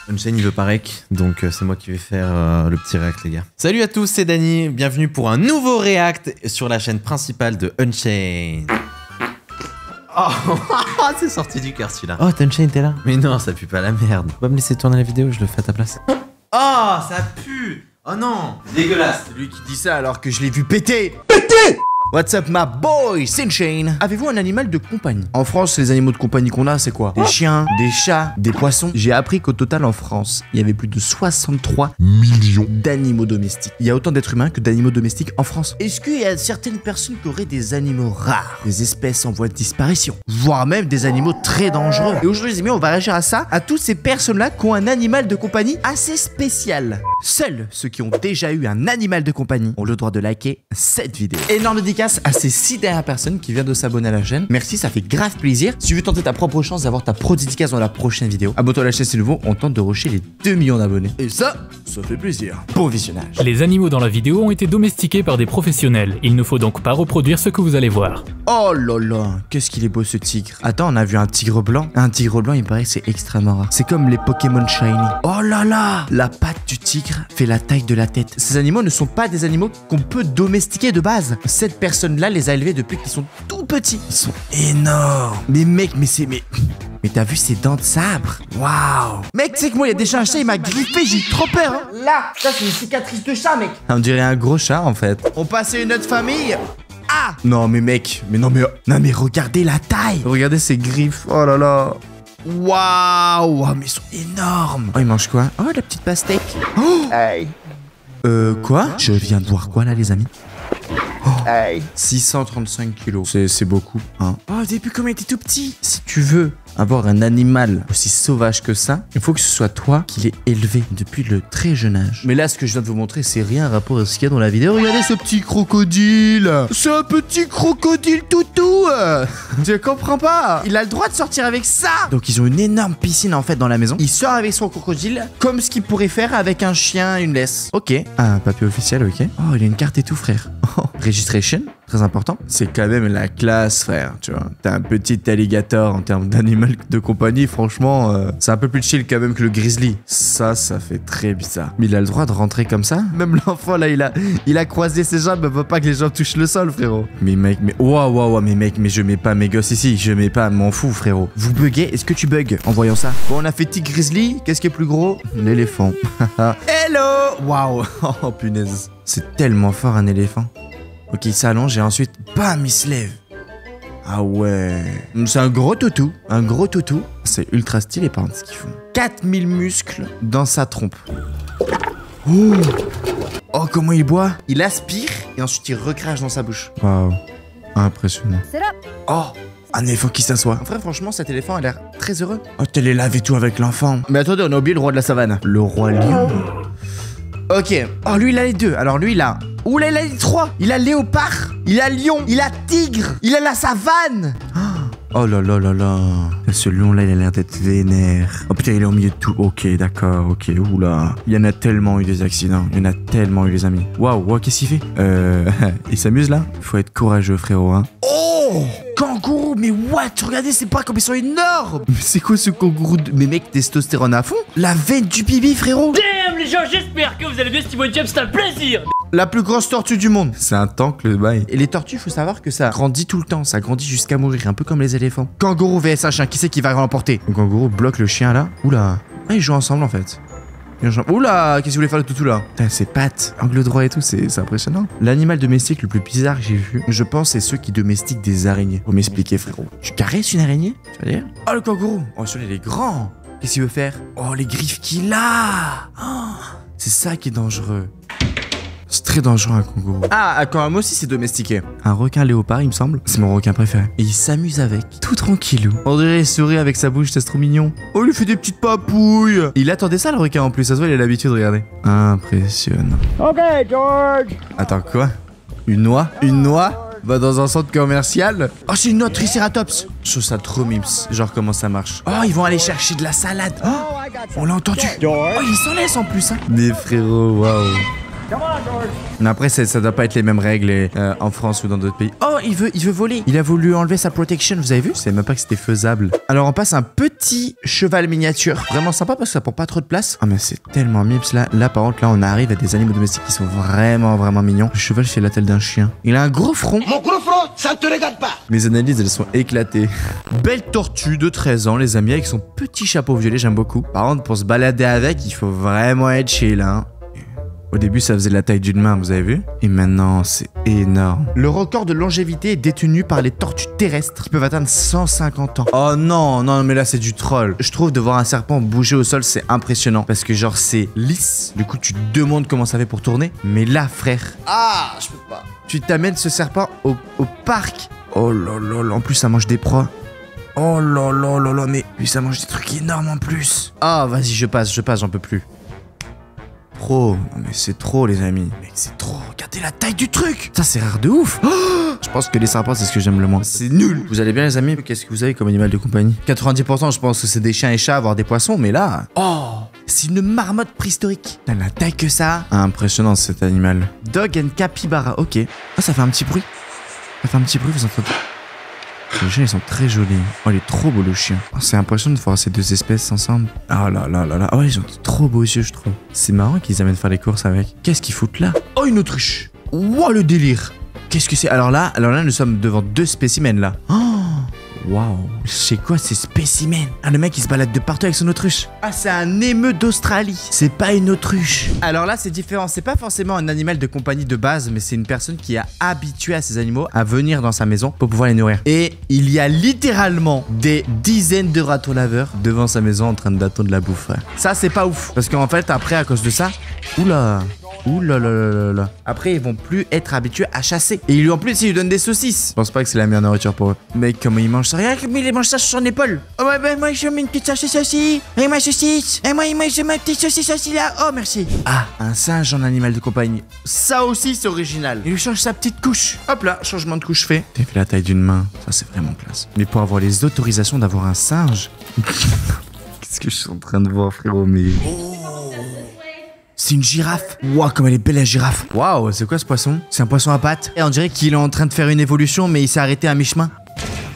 Unchained il veut pas rec, donc c'est moi qui vais faire le petit react les gars. Salut à tous, c'est Dany, bienvenue pour un nouveau react sur la chaîne principale de Unchained. Oh, c'est sorti du cœur celui-là. Oh, Unchained t'es là? Mais non, ça pue pas la merde. Va me laisser tourner la vidéo, je le fais à ta place. Oh, ça pue. Oh non, dégueulasse. Lui qui dit ça alors que je l'ai vu péter. Péter! What's up my boy, c'est Unchained. Avez-vous un animal de compagnie? En France, les animaux de compagnie qu'on a, c'est quoi? Des chiens, des chats, des poissons. J'ai appris qu'au total en France, il y avait plus de 63 millions d'animaux domestiques. Il y a autant d'êtres humains que d'animaux domestiques en France. Est-ce qu'il y a certaines personnes qui auraient des animaux rares, des espèces en voie de disparition, voire même des animaux très dangereux? Et aujourd'hui les amis, on va réagir à ça, à toutes ces personnes-là qui ont un animal de compagnie assez spécial. Seuls ceux qui ont déjà eu un animal de compagnie ont le droit de liker cette vidéo. Énorme dédicace à ces 6 dernières personnes qui viennent de s'abonner à la chaîne. Merci, ça fait grave plaisir. Si tu veux tenter ta propre chance d'avoir ta pro dédicace dans la prochaine vidéo, abonne-toi à la chaîne, c'est nouveau, on tente de rusher les 2 millions d'abonnés. Et ça fait plaisir. Bon visionnage. Les animaux dans la vidéo ont été domestiqués par des professionnels. Il ne faut donc pas reproduire ce que vous allez voir. Oh là là, qu'est-ce qu'il est beau ce tigre. Attends, on a vu un tigre blanc. Un tigre blanc, il me paraît que c'est extrêmement rare. C'est comme les Pokémon Shiny. Oh là là, la patte du tigre fait la taille de la tête. Ces animaux ne sont pas des animaux qu'on peut domestiquer de base. Cette personne-là les a élevés depuis qu'ils sont tout petits. Ils sont énormes. Mais mec, mais t'as vu ses dents de sabre? Waouh. Mec, tu sais que moi, il y a déjà un chat, il m'a griffé, j'ai trop peur. Hein. Là, ça c'est une cicatrice de chat, mec. On dirait un gros chat en fait. On passe à une autre famille. Ah! Non mais mec, non mais regardez la taille. Regardez ses griffes. Oh là là. Waouh! Oh, mais ils sont énormes. Oh, ils mangent quoi? Oh, la petite pastèque. Oh! Hey. Quoi? Je viens de voir quoi là, les amis? Oh, hey. 635 kilos. C'est beaucoup, hein. Oh, au début, comme il était tout petit. Si tu veux avoir un animal aussi sauvage que ça, il faut que ce soit toi qui l'aies élevé depuis le très jeune âge. Mais là, ce que je viens de vous montrer, c'est rien à rapport à ce qu'il y a dans la vidéo. Regardez ce petit crocodile. C'est un petit crocodile toutou. Je comprends pas. Il a le droit de sortir avec ça. Donc, ils ont une énorme piscine, en fait, dans la maison. Il sort avec son crocodile comme ce qu'il pourrait faire avec un chien, une laisse. Ok. Un papier officiel, ok. Oh, il a une carte et tout, frère. Oh, registration, très important. C'est quand même la classe, frère, tu vois. T'as un petit alligator en termes d'animal de compagnie, franchement, c'est un peu plus chill quand même que le grizzly. Ça fait très bizarre. Mais il a le droit de rentrer comme ça? Même l'enfant, là, il a croisé ses jambes, il veut pas que les jambes touchent le sol, frérot. Mais mec, waouh, mais mec, mais je mets pas mes gosses ici, je mets pas, m'en fous, frérot. Vous buguez? Est-ce que tu bugs en voyant ça? Bon, on a fait tigre grizzly, qu'est-ce qui est plus gros? L'éléphant. Hello! Waouh! Oh, punaise. C'est tellement fort, un éléphant. Ok, il s'allonge et ensuite, bam, il se lève. Ah ouais. C'est un gros toutou. Un gros toutou. C'est ultra stylé par contre ce qu'ils font. 4000 muscles dans sa trompe. Oh, oh, comment il boit? Il aspire et ensuite il recrache dans sa bouche. Waouh. Impressionnant. Oh, un éléphant qui s'assoit. Frère, franchement, cet éléphant a l'air très heureux. Oh, t'es les lavé tout avec l'enfant. Mais attendez, on a oublié le roi de la savane. Le roi lion. Ok. Oh, lui, il a les deux. Alors, lui, il a... Ouh là, il a les 3. Il a léopard, il a lion, il a tigre, il a la savane. Oh là là là là. Ce lion-là, il a l'air d'être vénère. Oh putain, il est au milieu de tout. Ok, d'accord, ok. Oula. Il y en a tellement eu des accidents. Il y en a tellement eu, les amis. Waouh, qu'est-ce qu'il fait? Il s'amuse là? Faut être courageux, frérot, hein. Oh! Kangourou, mais what? Regardez ses bras comme ils sont énormes. Mais c'est quoi ce kangourou de... Mais mec, testostérone à fond. La veine du bibi, frérot. Damn les gens, j'espère que vous allez bien, Steven James, c'est un plaisir. La plus grosse tortue du monde. C'est un tank le bail. Et les tortues, faut savoir que ça grandit tout le temps. Ça grandit jusqu'à mourir, un peu comme les éléphants. Kangourou vs un chien, qui c'est qui va remporter? Le kangourou bloque le chien là. Oula. Ah, ils jouent ensemble en fait. Oula, qu'est-ce que vous voulez faire le toutou là? Putain, ses pattes, angle droit et tout, c'est impressionnant. L'animal domestique le plus bizarre que j'ai vu, je pense, c'est ceux qui domestiquent des araignées. Faut m'expliquer, frérot. Tu caresses une araignée? Tu vas dire? Oh, le kangourou. Oh, celui-là, il est grand. Qu'est-ce qu'il veut faire? Oh, les griffes qu'il a. Oh, c'est ça qui est dangereux. C'est très dangereux un kangourou. Ah, quand même aussi c'est domestiqué. Un requin léopard, il me semble. C'est mon requin préféré. Et il s'amuse avec. Tout tranquillou. On dirait il sourit avec sa bouche, c'est trop mignon. Oh, il lui fait des petites papouilles. Il attendait ça le requin en plus. Ça se voit, il a l'habitude, regardez. Impressionnant. Ok, George. Attends, quoi? Une noix? Une noix? Va dans un centre commercial. Oh, c'est une noix Triceratops. Je trouve ça trop mims. Genre comment ça marche. Oh, ils vont aller chercher de la salade. Oh, on l'a entendu. Oh, il s'en laisse en plus, hein. Mais frérot, waouh. Mais après, ça doit pas être les mêmes règles en France ou dans d'autres pays. Oh, il veut voler. Il a voulu enlever sa protection, vous avez vu? Je savais même pas que c'était faisable. Alors, on passe un petit cheval miniature. Vraiment sympa parce que ça prend pas trop de place. Ah, mais c'est tellement mips là. Là, par contre, là, on arrive à des animaux domestiques qui sont vraiment mignons. Le cheval fait la tête d'un chien. Il a un gros front. Mon gros front, ça ne te regarde pas. Mes analyses, elles sont éclatées. Belle tortue de 13 ans, les amis, avec son petit chapeau violet, j'aime beaucoup. Par contre, pour se balader avec, il faut vraiment être chill, hein. Au début, ça faisait la taille d'une main, vous avez vu? Et maintenant, c'est énorme. Le record de longévité est détenu par les tortues terrestres qui peuvent atteindre 150 ans. Oh non, mais là, c'est du troll. Je trouve de voir un serpent bouger au sol, c'est impressionnant. Parce que genre, c'est lisse. Du coup, tu te demandes comment ça fait pour tourner. Mais là, frère... Ah, je peux pas. Tu t'amènes ce serpent au parc. Oh là là, en plus, ça mange des proies. Oh là là, mais lui, ça mange des trucs énormes en plus. Ah, vas-y, je passe, j'en peux plus. Trop. Non mais c'est trop les amis. Mec c'est trop. Regardez la taille du truc. Ça c'est rare de ouf. Oh, je pense que les serpents c'est ce que j'aime le moins. C'est nul. Vous allez bien les amis? Qu'est-ce que vous avez comme animal de compagnie? 90% je pense que c'est des chiens et chats, voire des poissons. Mais là... Oh, c'est une marmotte préhistorique. Elle a la taille que ça. Impressionnant cet animal. Dog and capybara. Ok. Ah ça fait un petit bruit. Vous entendez? Les chiens ils sont très jolis. Oh il est trop beau le chien. Oh, c'est impressionnant de voir ces deux espèces ensemble. Oh là là. Oh ils ont de trop beaux yeux je trouve. C'est marrant qu'ils amènent faire les courses avec. Qu'est-ce qu'ils foutent là? Oh une autruche. Wow le délire. Qu'est-ce que c'est? Alors là nous sommes devant deux spécimens là. Oh waouh. C'est quoi ces spécimens? Ah le mec il se balade de partout avec son autruche. Ah c'est un émeu d'Australie. C'est pas une autruche. Alors là c'est différent. C'est pas forcément un animal de compagnie de base, mais c'est une personne qui a habitué à ces animaux à venir dans sa maison pour pouvoir les nourrir. Et il y a littéralement des dizaines de ratons laveurs devant sa maison en train d'attendre la bouffe. Ça c'est pas ouf. Parce qu'en fait après à cause de ça, oula. Ouh là là là là. Après, ils vont plus être habitués à chasser. Et lui, en plus, il lui donne des saucisses. Je pense pas que c'est la meilleure nourriture pour eux. Mais comment il mange ça? Regarde comme il mange ça sur son épaule. Oh ouais, ben moi, je mets une petite saucisse aussi. Et ma saucisse. Et moi, je mets une petite saucisse aussi là. Oh, merci. Ah, un singe en animal de compagnie. Ça aussi, c'est original. Il lui change sa petite couche. Hop là, changement de couche fait. T'as fait la taille d'une main. Ça, c'est vraiment classe. Mais pour avoir les autorisations d'avoir un singe. Qu'est-ce que je suis en train de voir, frérot? Mais. C'est une girafe. Waouh, comme elle est belle la girafe. Waouh, c'est quoi ce poisson? C'est un poisson à pattes. Et on dirait qu'il est en train de faire une évolution, mais il s'est arrêté à mi-chemin.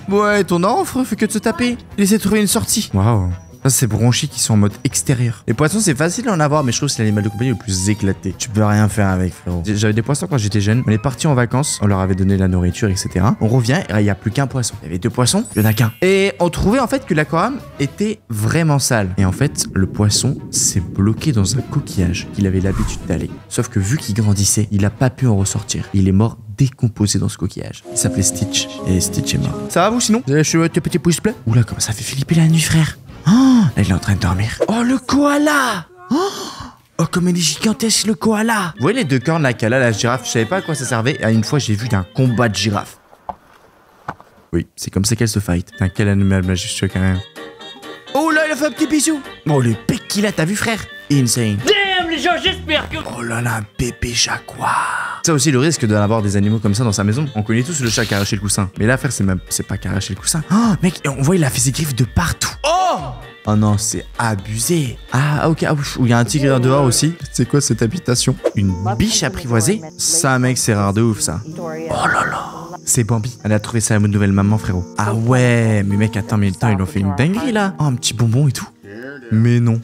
Ouais, ton enfant fait que de se taper. Il essaie de trouver une sortie. Waouh. Ça, c'est bronchis qui sont en mode extérieur. Les poissons, c'est facile d'en avoir, mais je trouve que c'est l'animal de compagnie le plus éclaté. Tu peux rien faire avec, frérot. J'avais des poissons quand j'étais jeune. On est parti en vacances, on leur avait donné la nourriture, etc. On revient et il n'y a plus qu'un poisson. Il y avait deux poissons, il n'y en a qu'un. Et on trouvait en fait que l'aquarium était vraiment sale. Et en fait, le poisson s'est bloqué dans un coquillage qu'il avait l'habitude d'aller. Sauf que vu qu'il grandissait, il n'a pas pu en ressortir. Il est mort décomposé dans ce coquillage. Il s'appelait Stitch. Et Stitch est mort. Ça va vous sinon? Vous avez acheté votre petit pouce bleu? Oula, comment ça fait flipper la nuit, frère? Oh, là, il est en train de dormir. Oh, le koala! Oh, comme il est gigantesque, le koala! Vous voyez les deux cornes là qu'elle a, la girafe? Je savais pas à quoi ça servait. Et une fois, j'ai vu d'un combat de girafe. Oui, c'est comme ça qu'elle se fight. Putain, quel animal majestueux quand même. Oh là, il a fait un petit bisou! Oh, le bec qu'il a, t'as vu, frère? Insane. Damn les gens, j'espère que... Oh là là, bébé jaguar. Ça aussi le risque d'avoir des animaux comme ça dans sa maison. On connaît tous le chat qui a arraché le coussin. Mais là, frère, c'est pas qui a arraché le coussin. Oh, mec, on voit, il a fait ses griffes de partout. Oh! Oh non, c'est abusé. Ah, ok. Il y a un tigre dehors aussi. C'est quoi cette habitation? Une biche apprivoisée? Ça, mec, c'est rare de ouf, ça. Oh là là. C'est Bambi. Elle a trouvé sa nouvelle maman, frérot. Ah ouais, mais mec, attends, mais ils ont fait une dinguerie, là. Oh, un petit bonbon et tout. Mais non.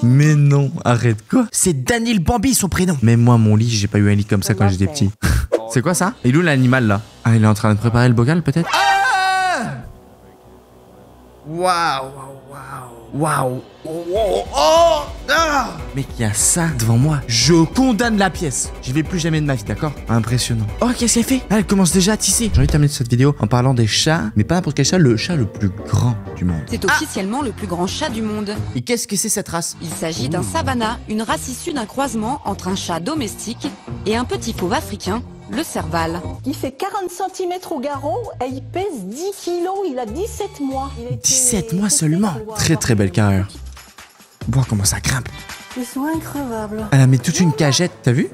Mais non, arrête quoi? C'est Daniel Bambi son prénom. Même moi mon lit, j'ai pas eu un lit comme ça quand j'étais petit. C'est quoi ça? Il est où l'animal là? Ah il est en train de préparer le bocal peut-être? Ah! Waouh. Oh ah! Mec, il y a ça devant moi. Je condamne la pièce. J'y vais plus jamais de ma vie, d'accord? Impressionnant. Oh, qu'est-ce qu'elle fait? Elle commence déjà à tisser. J'ai envie de terminer cette vidéo en parlant des chats, mais pas n'importe quel chat, le chat le plus grand du monde. C'est officiellement le plus grand chat du monde. Et qu'est-ce que c'est cette race? Il s'agit d'un savannah, une race issue d'un croisement entre un chat domestique et un petit fauve africain, le serval. Il fait 40 cm au garrot et il pèse 10 kilos, il a 17 mois. 17 mois seulement. Très très belle carrière. Voir comment ça grimpe. Ils sont increvables. Elle a mis toute une cagette, t'as vu?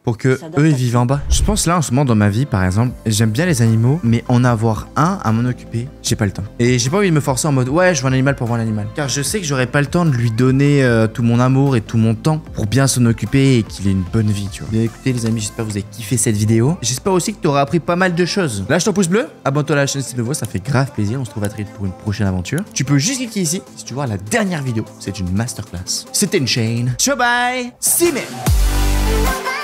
pour que Ça doit eux ils pas- vivent en bas. Je pense là en ce moment dans ma vie par exemple, j'aime bien les animaux, mais en avoir un à m'en occuper, j'ai pas le temps. Et j'ai pas envie de me forcer en mode ouais je veux un animal pour voir l'animal. Car je sais que j'aurais pas le temps de lui donner tout mon amour et tout mon temps pour bien s'en occuper et qu'il ait une bonne vie, tu vois. Bien écoutez les amis, j'espère que vous avez kiffé cette vidéo. J'espère aussi que tu auras appris pas mal de choses. Lâche ton pouce bleu, abonne-toi à la chaîne si tu le vois, ça fait grave plaisir. On se trouve à très vite pour une prochaine aventure. Tu peux juste cliquer ici si tu vois la dernière vidéo. C'est une masterclass. C'était une chaîne. Ciao bye. See me.